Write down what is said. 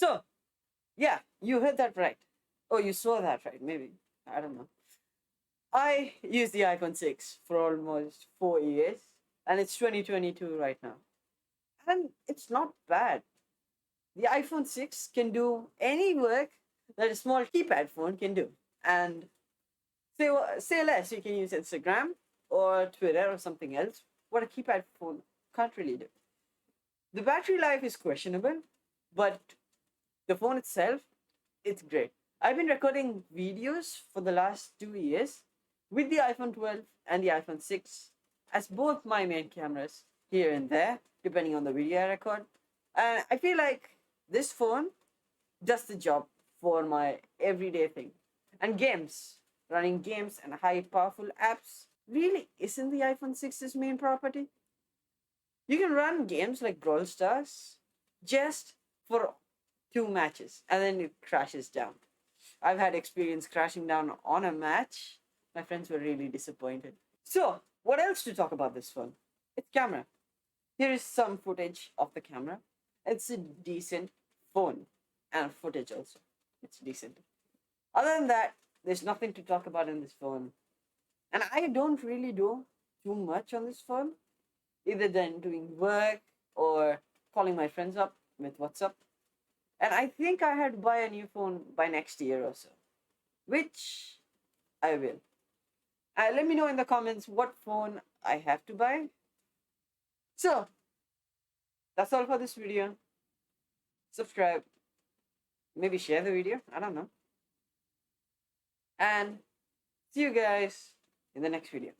So, yeah, you heard that right. Oh, you saw that right, maybe. I don't know. I use the iPhone 6 for almost 4 years, and it's 2022 right now. And it's not bad. The iPhone 6 can do any work that a small keypad phone can do. And say less, you can use Instagram or Twitter or something else, what a keypad phone can't really do. The battery life is questionable, but the phone itself, it's great. I've been recording videos for the last 2 years with the iPhone 12 and the iPhone 6 as both my main cameras here and there, depending on the video I record. And I feel like this phone does the job for my everyday thing. And games, running games and high powerful apps really isn't the iPhone 6's main property. You can run games like Brawl Stars just for 2 matches and then it crashes down. I've had experience crashing down on a match. My friends were really disappointed. So, what else to talk about this phone? It's camera. Here is some footage of the camera. It's a decent phone and footage also. It's decent. Other than that, there's nothing to talk about in this phone. And I don't really do too much on this phone, either than doing work or calling my friends up with WhatsApp. And I think I had to buy a new phone by next year or so, which I will. Let me know in the comments what phone I have to buy. So, that's all for this video. Subscribe, maybe share the video, I don't know. And see you guys in the next video.